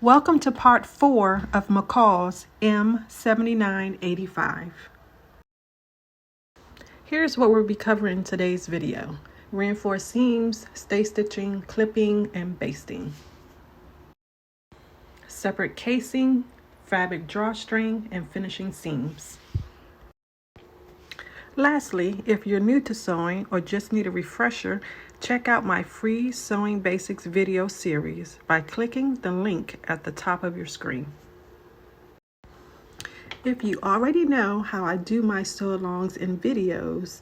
Welcome to part 4 of McCall's M7985. Here's what we'll be covering in today's video: reinforced seams, stay stitching, clipping, and basting, separate casing, fabric drawstring, and finishing seams. Lastly, if you're new to sewing or just need a refresher, check out my free Sewing Basics video series by clicking the link at the top of your screen. If you already know how I do my sew-alongs and videos,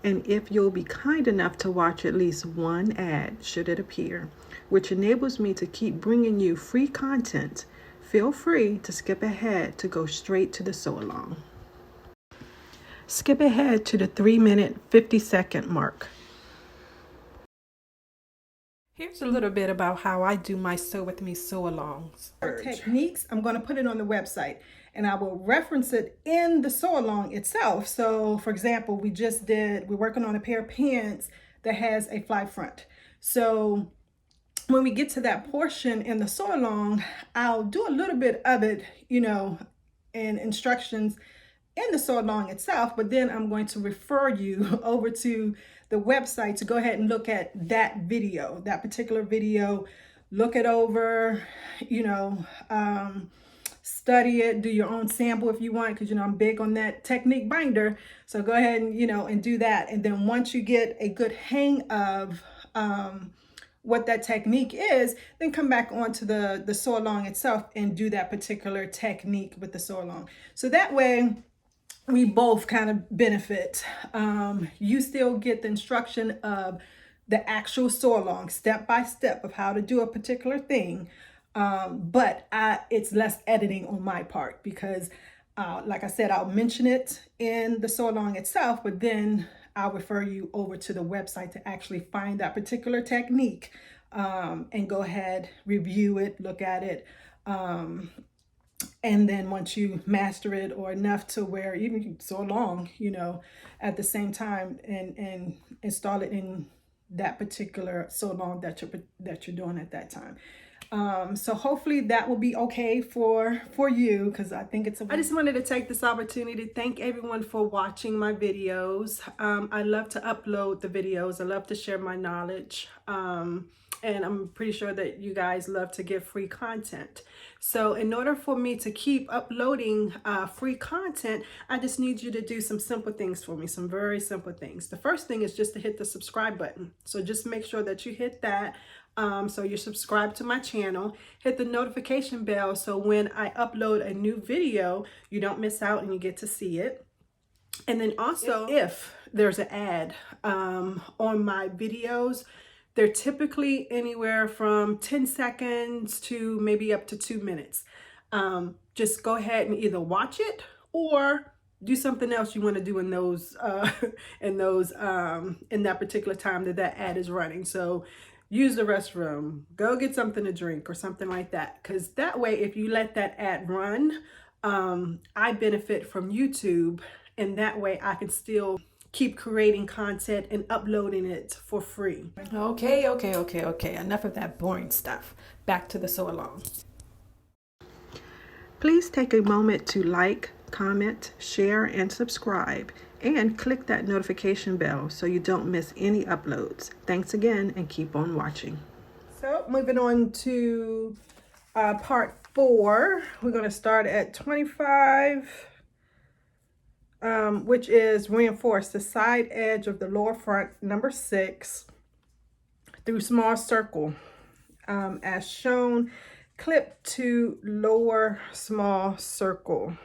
and if you'll be kind enough to watch at least one ad should it appear, which enables me to keep bringing you free content, feel free to skip ahead to go straight to the sew-along. Skip ahead to the 3-minute 50-second mark. Here's a little bit about how I do my Sew With Me sew-alongs. Techniques, I'm going to put it on the website and I will reference it in the sew-along itself. So for example, we're working on a pair of pants that has a fly front. So when we get to that portion in the sew-along, I'll do a little bit of it, in instructions in the sew-along itself, but then I'm going to refer you over to the website to go ahead and look at that video, that particular video, look it over, study it, do your own sample if you want, because I'm big on that technique binder. So go ahead and and do that, and then once you get a good hang of what that technique is, then come back onto the sew-along itself and do that particular technique with the sew-along. So that way we both kind of benefit. You still get the instruction of the actual sew-along, step by step of how to do a particular thing. But it's less editing on my part because, like I said, I'll mention it in the sew-along itself, but then I'll refer you over to the website to actually find that particular technique and go ahead, review it, look at it. And then once you master it or enough to where even you sew along, at the same time and install it in that particular sew-along that you're doing at that time. So hopefully that will be okay for you, because I think I just wanted to take this opportunity to thank everyone for watching my videos. I love to upload the videos. I love to share my knowledge. And I'm pretty sure that you guys love to get free content. So in order for me to keep uploading free content, I just need you to do some simple things for me, some very simple things. The first thing is just to hit the subscribe button. So just make sure that you hit that. So you're subscribed to my channel. Hit the notification bell so when I upload a new video, you don't miss out and you get to see it. And then also, if there's an ad on my videos, they're typically anywhere from 10 seconds to maybe up to 2 minutes. Just go ahead and either watch it or do something else you want to do in those in that particular time that ad is running. So use the restroom, go get something to drink or something like that. Because that way, if you let that ad run, I benefit from YouTube, and that way I can still keep creating content and uploading it for free. Okay. Enough of that boring stuff. Back to the sew-along. Please take a moment to like, comment, share, and subscribe, and click that notification bell so you don't miss any uploads. Thanks again, and keep on watching. So moving on to part 4, we're going to start at 25. Which is reinforce the side edge of the lower front, number 6, through small circle. As shown, clip to lower small circle.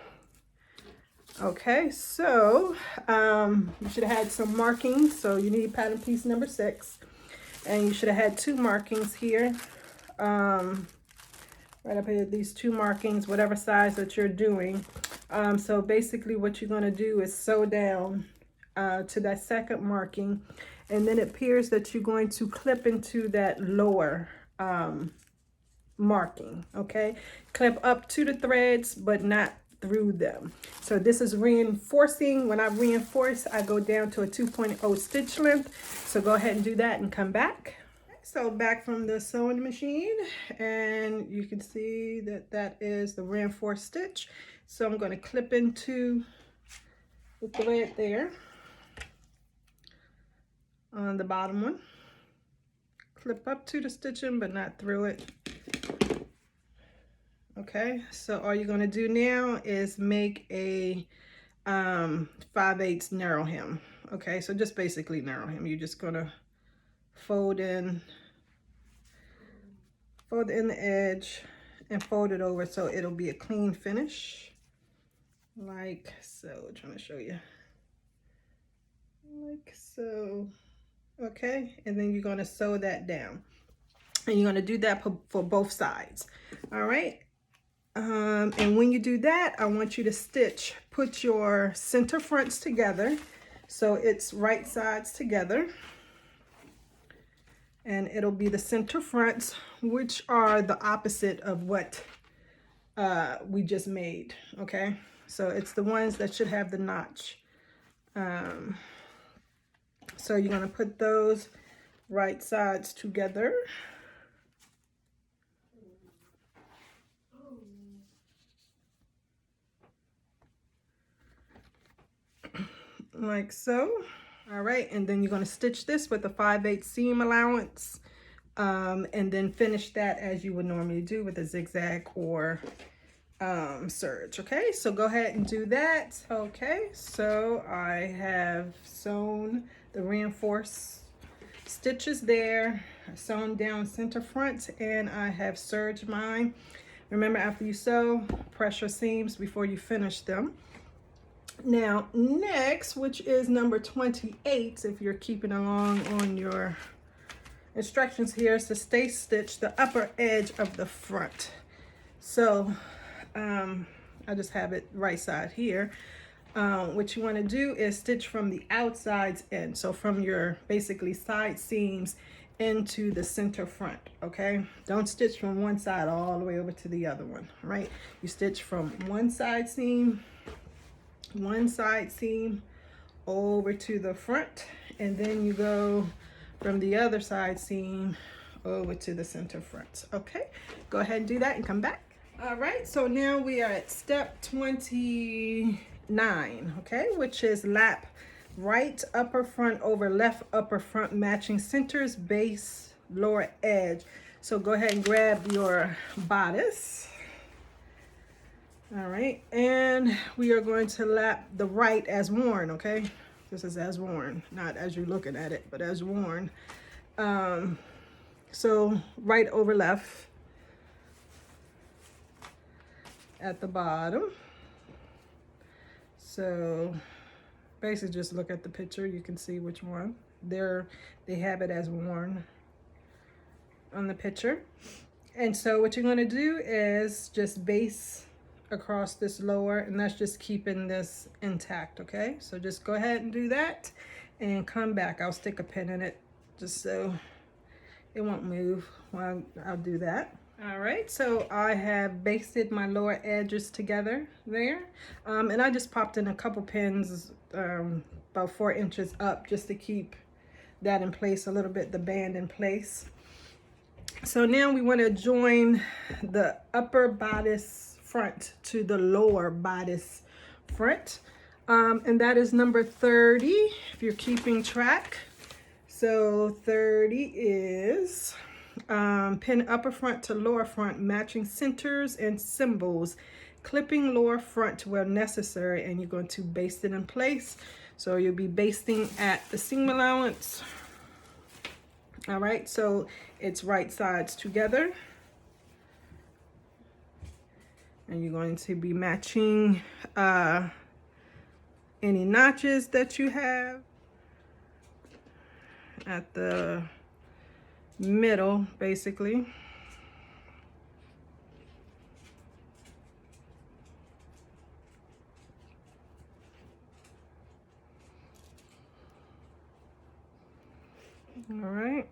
Okay, so you should have had some markings. So you need pattern piece number 6. And you should have had 2 markings here. Right up here, these 2 markings, whatever size that you're doing. So basically what you're going to do is sew down to that second marking, and then it appears that you're going to clip into that lower marking. Okay, clip up to the threads but not through them. So this is reinforcing. When I reinforce, I go down to a 2.0 stitch length. So go ahead and do that and come back. so back from the sewing machine, and you can see that that is the reinforced stitch. So I'm going to clip into the thread there on the bottom one. Clip up to the stitching, but not through it. Okay, so all you're going to do now is make a 5/8 narrow hem. Okay, so just basically narrow hem. You're just going to fold in the edge and fold it over so it'll be a clean finish, like so. Trying to show you, like so. Okay, and then you're going to sew that down, and you're going to do that for both sides. All right, and when you do that, I want you to put your center fronts together so it's right sides together, and it'll be the center fronts, which are the opposite of what we just made. Okay, so it's the ones that should have the notch. So you're going to put those right sides together. Like so. All right, and then you're going to stitch this with a 5/8 seam allowance, and then finish that as you would normally do with a zigzag or serge. Okay, so go ahead and do that. Okay, so I have sewn the reinforced stitches there, sewn down center front, and I have serged mine. Remember, after you sew, press your seams before you finish them. Now next, which is number 28, if you're keeping along on your instructions here, is to stay stitch the upper edge of the front. So I just have it right side here. What you want to do is stitch from the outsides in, so from your basically side seams into the center front. Okay, don't stitch from one side all the way over to the other one, right? You stitch from one side seam over to the front, and then you go from the other side seam over to the center front. Okay, go ahead and do that and come back. All right, so now we are at step 29, okay, which is lap right upper front over left upper front, matching centers, base, lower edge. So go ahead and grab your bodice. All right, and we are going to lap the right as worn. Okay, this is as worn, not as you're looking at it, but as worn. So right over left at the bottom. So basically just look at the picture, you can see which one. They have it as worn on the picture. And so what you're going to do is just base across this lower, and that's just keeping this intact. Okay, so just go ahead and do that and come back. I'll stick a pin in it just so it won't move while I'll do that. All right, so I have basted my lower edges together there, and I just popped in a couple pins about 4 inches up just to keep that in place a little bit, the band in place. So now we want to join the upper bodice front to the lower bodice front, and that is number 30 if you're keeping track. So 30 is pin upper front to lower front, matching centers and symbols, clipping lower front where necessary, and you're going to baste it in place. So you'll be basting at the seam allowance. All right, so it's right sides together, and you're going to be matching any notches that you have at the middle, basically. All right.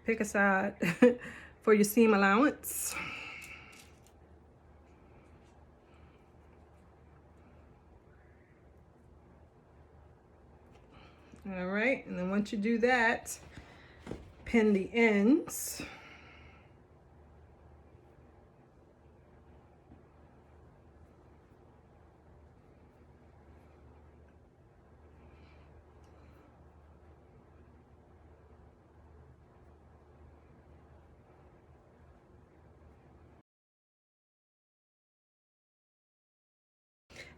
Pick a side for your seam allowance. All All right, and then once you do that, pin the ends.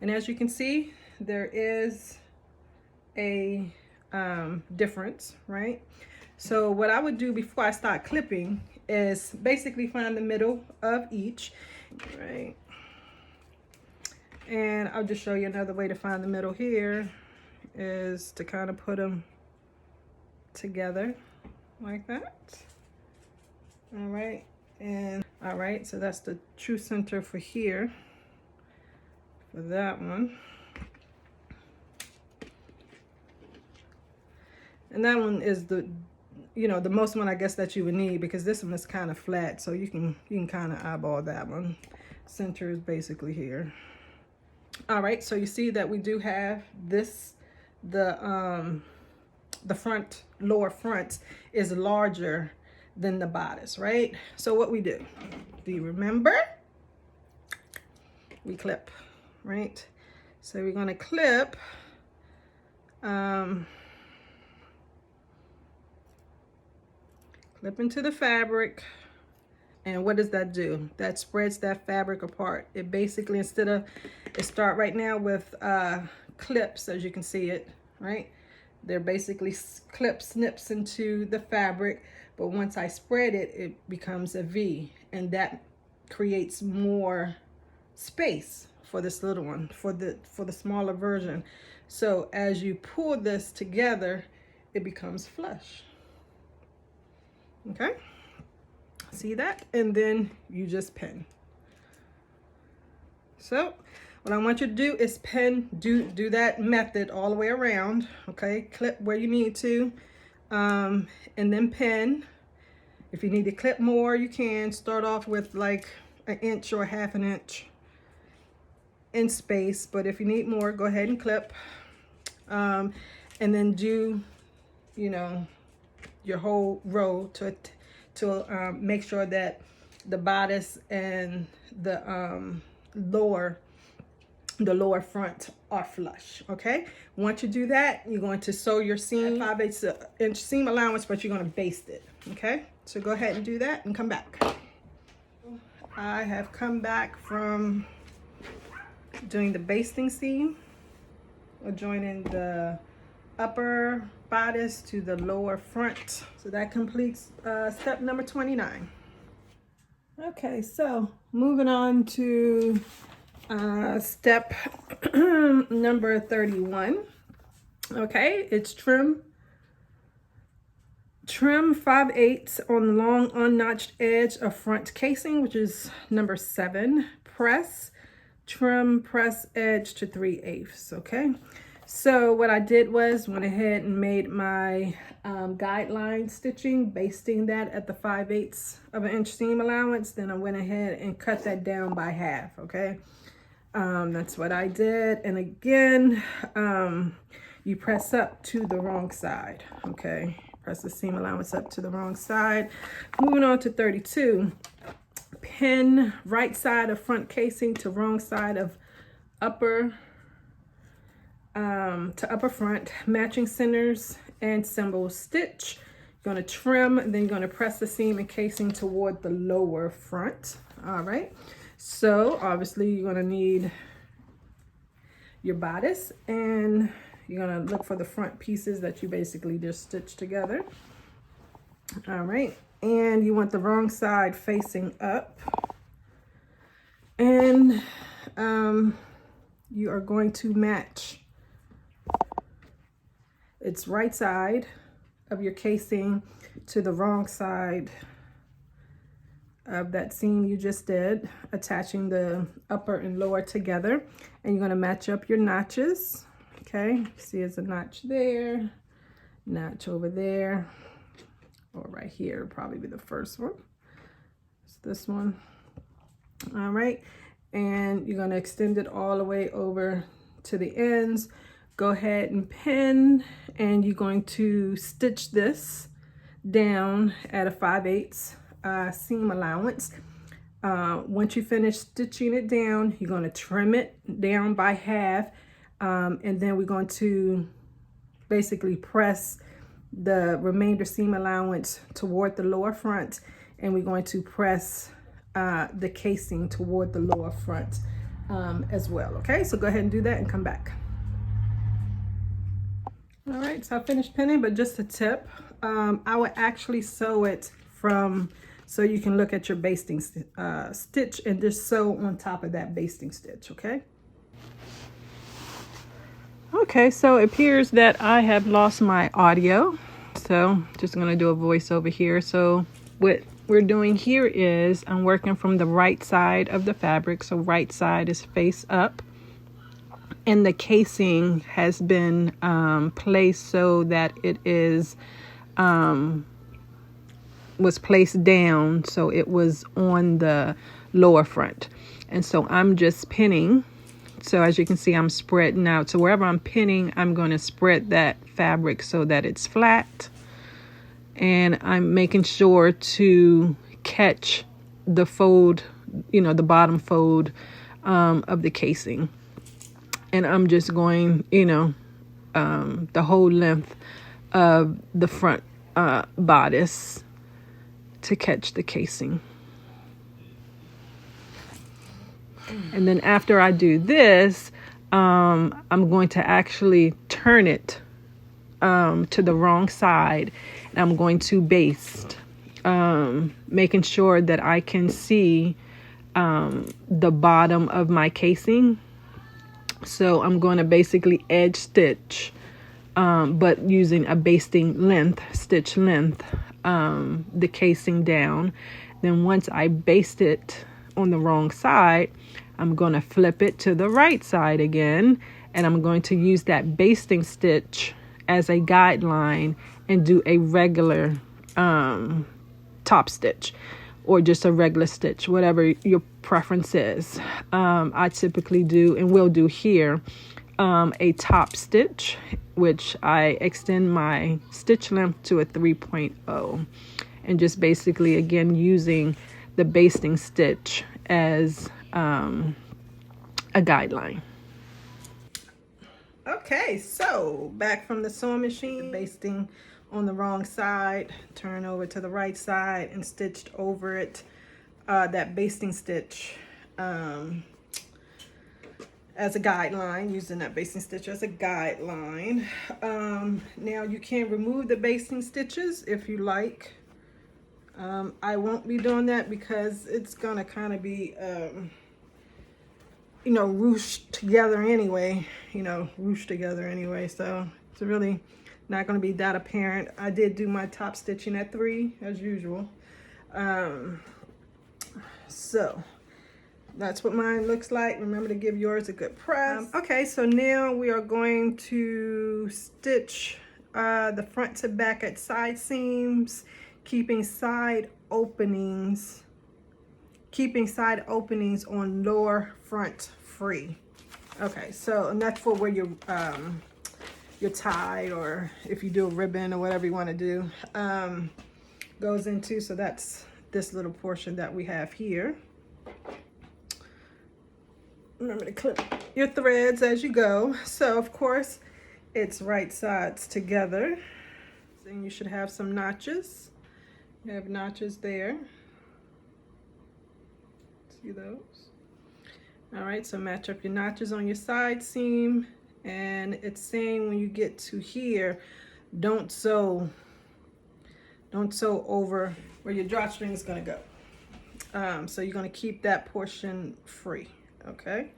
And as you can see, there is a difference, right? So what I would do before I start clipping is basically find the middle of each, right? And I'll just show you another way to find the middle here is to kind of put them together like that. All right, and all right, so that's the true center for here, for that one. And that one is the, you know, the most one I guess that you would need, because this one is kind of flat, so you can kind of eyeball that one. Center is basically here. All right, so you see that we do have this, the front, lower front is larger than the bodice, right? So what we do you remember? We clip, right? So we're gonna clip clip into the fabric. And what does that do? That spreads that fabric apart. It basically, instead of, it start right now with clips, as you can see it, right? They're basically snips into the fabric, but once I spread it, it becomes a V, and that creates more space for this little one, for the smaller version. So as you pull this together, it becomes flush. Okay? See that? And then you just pin. So what I want you to do is pin, do that method all the way around. Okay, clip where you need to, and then pin. If you need to clip more, you can start off with like an inch or half an inch in space, but if you need more, go ahead and clip, and then do, you know, your whole row to make sure that the bodice and the lower front are flush. Okay, once you do that, you're going to sew your seam 5/8 inch seam allowance, but you're going to baste it. Okay, so go ahead and do that and come back. I have come back from doing the basting seam, or joining the upper bodice to the lower front. So that completes step number 29. Okay, so moving on to step number 31. Okay, it's trim 5/8 on the long unnotched edge of front casing, which is number 7. Press edge to 3/8. Okay, so what I did was went ahead and made my guideline stitching, basting that at the 5/8 of an inch seam allowance. Then I went ahead and cut that down by half. Okay, that's what I did. And again, you press up to the wrong side. Okay, press the seam allowance up to the wrong side. Moving on to 32. Pin right side of front casing to wrong side of upper to upper front, matching centers and symbol stitch. You're going to trim, and then you're going to press the seam and casing toward the lower front. All right, so obviously you're going to need your bodice, and you're going to look for the front pieces that you basically just stitched together. All right, and you want the wrong side facing up, and you are going to match its right side of your casing to the wrong side of that seam you just did, attaching the upper and lower together. And you're going to match up your notches. Okay, see, there's a notch there, notch over there, or right here would probably be the first one. It's this one. All right, and you're going to extend it all the way over to the ends. go ahead and pin, and you're going to stitch this down at a 5/8 seam allowance. Once you finish stitching it down, you're going to trim it down by half, and then we're going to basically press the remainder seam allowance toward the lower front, and we're going to press the casing toward the lower front as well. Okay, so go ahead and do that and come back. All right, so I finished pinning, but just a tip, I would actually sew it from, so you can look at your basting stitch and just sew on top of that basting stitch, okay? Okay, so it appears that I have lost my audio, so just gonna do a voiceover here. So what we're doing here is I'm working from the right side of the fabric, so right side is face up, and the casing has been placed so that it is was placed down, so it was on the lower front. And so I'm just pinning. So as you can see, I'm spreading out. So wherever I'm pinning, I'm going to spread that fabric so that it's flat. And I'm making sure to catch the fold, you know, the bottom fold of the casing. And I'm just going, you know, the whole length of the front bodice to catch the casing. And then after I do this, I'm going to actually turn it to the wrong side, and I'm going to baste, making sure that I can see the bottom of my casing. So I'm going to basically edge stitch, but using a basting length, stitch length, the casing down. Then once I baste it on the wrong side, I'm going to flip it to the right side again, and I'm going to use that basting stitch as a guideline and do a regular top stitch, or just a regular stitch, whatever your preference is. I typically do, and will do here, a top stitch, which I extend my stitch length to a 3.0, and just basically again using the basting stitch as a guideline. Okay, so back from the sewing machine, basting on the wrong side, turn over to the right side and stitched over it, that basting stitch as a guideline, using that basting stitch as a guideline. Now you can remove the basting stitches if you like. I won't be doing that because it's gonna kind of be you know, ruched together anyway, so it's really not going to be that apparent. I did do my top stitching at 3 as usual. So that's what mine looks like. Remember to give yours a good press. Okay, so now we are going to stitch the front to back at side seams, keeping side openings on lower front free. Okay, so and that's for where your tie, or if you do a ribbon or whatever you want to do, goes into. So that's this little portion that we have here. Remember to clip your threads as you go. So of course it's right sides together. And you should have some notches. You have notches there. See those? All right, so match up your notches on your side seam, and it's saying when you get to here, don't sew over where your drawstring is going to go. So you're going to keep that portion free, okay?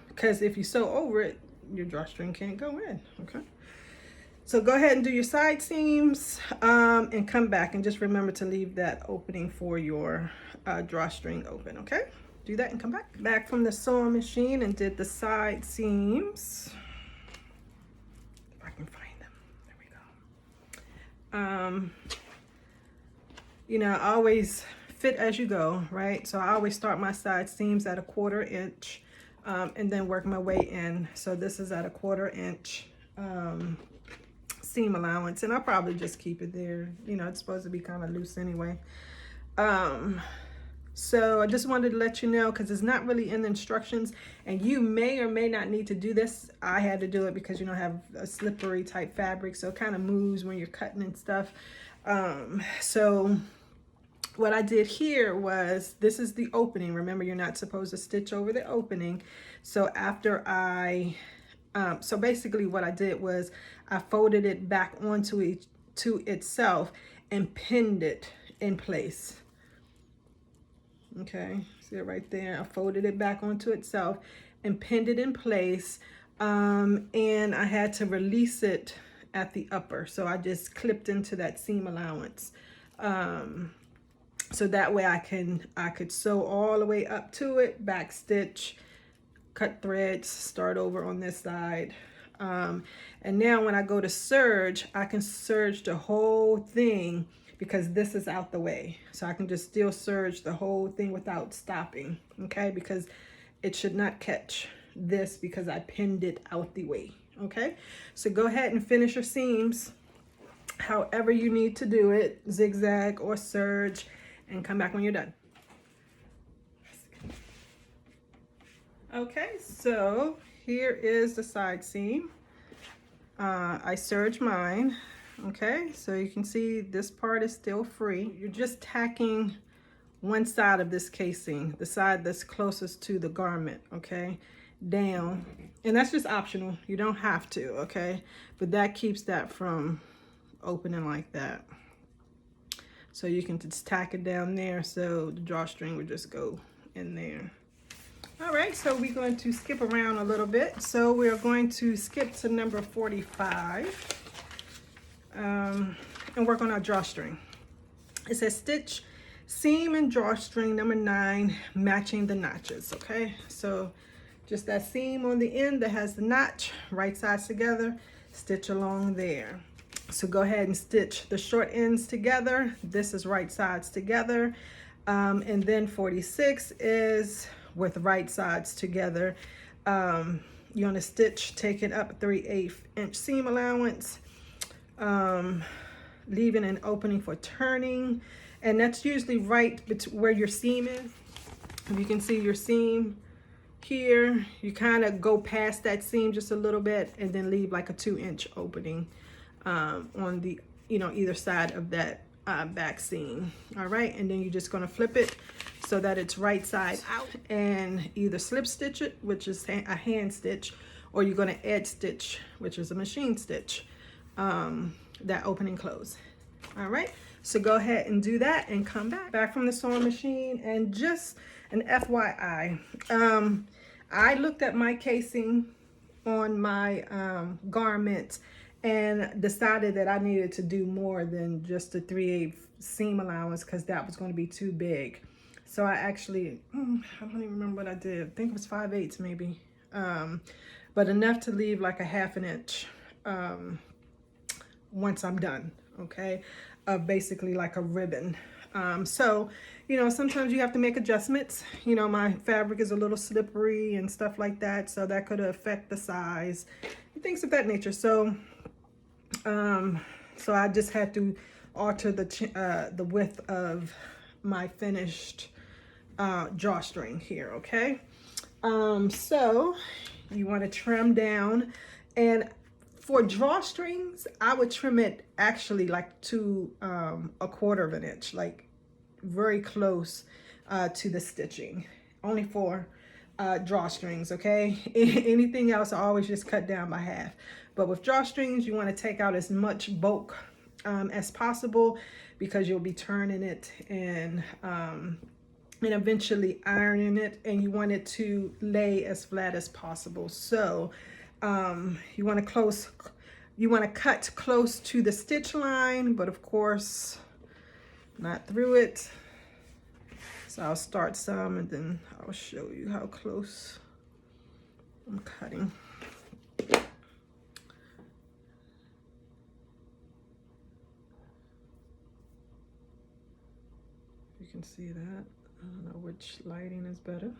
Because if you sew over it, your drawstring can't go in, okay? So go ahead and do your side seams and come back, and just remember to leave that opening for your drawstring open, okay? Do that and come back. Back from the sewing machine and did the side seams. If I can find them, there we go. You know, I always fit as you go, right? So I always start my side seams at a 1/4 inch. and then work my way in. So this is at a 1/4 inch seam allowance, and I'll probably just keep it there. You know, it's supposed to be kind of loose anyway. So I just wanted to let you know, because it's not really in the instructions, and you may or may not need to do this. I had to do it because, you know, I have a slippery type fabric, so it kind of moves when you're cutting and stuff. So what I did here was, this is the opening. Remember, you're not supposed to stitch over the opening. So after so basically what I did was I folded it back onto to itself and pinned it in place. Okay, see it right there. I folded it back onto itself and pinned it in place. And I had to release it at the upper. So I just clipped into that seam allowance. So that way I could sew all the way up to it, back stitch, cut threads, start over on this side. And now when I go to serge, I can serge the whole thing because this is out the way. So I can just still serge the whole thing without stopping, okay? Because it should not catch this because I pinned it out the way, okay? So go ahead and finish your seams however you need to do it, zigzag or serge, and come back when you're done. Okay, so here is the side seam. I serge mine. Okay, so you can see this part is still free. You're just tacking one side of this casing, the side that's closest to the garment, okay, down. And that's just optional. You don't have to, okay? But that keeps that from opening like that. So you can just tack it down there, so the drawstring would just go in there. All right, so we're going to skip around a little bit. So we're going to skip to number 45 and work on our drawstring. It says stitch seam and drawstring number 9, matching the notches, okay? So just that seam on the end that has the notch, right sides together, stitch along there. So go ahead and stitch the short ends together. This is right sides together. And then 46 is with right sides together. You want to stitch, take it up 3/8 inch seam allowance, leaving an opening for turning, and that's usually right where your seam is. If you can see your seam here, you kind of go past that seam just a little bit and then leave like a 2-inch opening on the, you know, either side of that back seam. All right, and then you're just going to flip it so that it's right side out, and either slip stitch it, which is a hand stitch, or you're going to edge stitch, which is a machine stitch, that opening close. All right, so go ahead and do that and come back from the sewing machine. And just an FYI, I looked at my casing on my garment and decided that I needed to do more than just a 3/8 seam allowance because that was going to be too big. So I actually, I don't even remember what I did. I think it was 5/8 maybe, but enough to leave like a 1/2 inch once I'm done, okay, of basically like a ribbon. So, you know, sometimes you have to make adjustments. You know, my fabric is a little slippery and stuff like that, so that could affect the size and things of that nature. So, so I just had to alter the width of my finished drawstring here, okay? So you want to trim down, and for drawstrings, I would trim it actually like to 1/4 inch, like very close to the stitching, only for drawstrings, okay? Anything else, I always just cut down by 1/2. But with drawstrings, you want to take out as much bulk as possible because you'll be turning it and eventually ironing it, and you want it to lay as flat as possible. So you want to cut close to the stitch line, but of course not through it. So I'll start some and then I'll show you how close I'm cutting. You can see that. I don't know which lighting is better.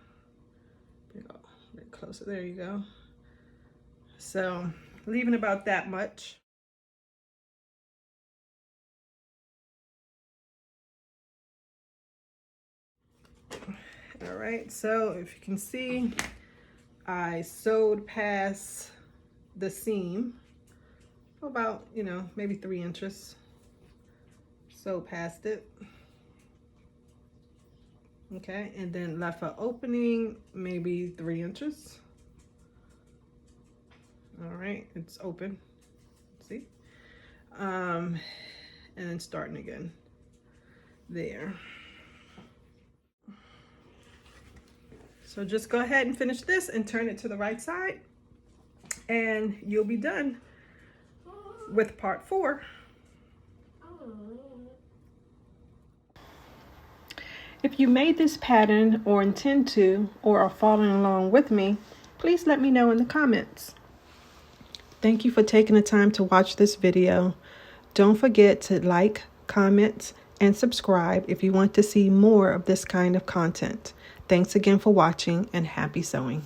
a bit closer. There you go. So leaving about that much. All right, so if you can see, I sewed past the seam about, you know, maybe 3 inches. Sew past it. Okay, and then left an opening, maybe 3 inches. All right, it's open. See? And then starting again. There. So just go ahead and finish this and turn it to the right side, and you'll be done with part 4. If you made this pattern or intend to, or are following along with me, please let me know in the comments. Thank you for taking the time to watch this video. Don't forget to like, comment, and subscribe if you want to see more of this kind of content. Thanks again for watching, and happy sewing.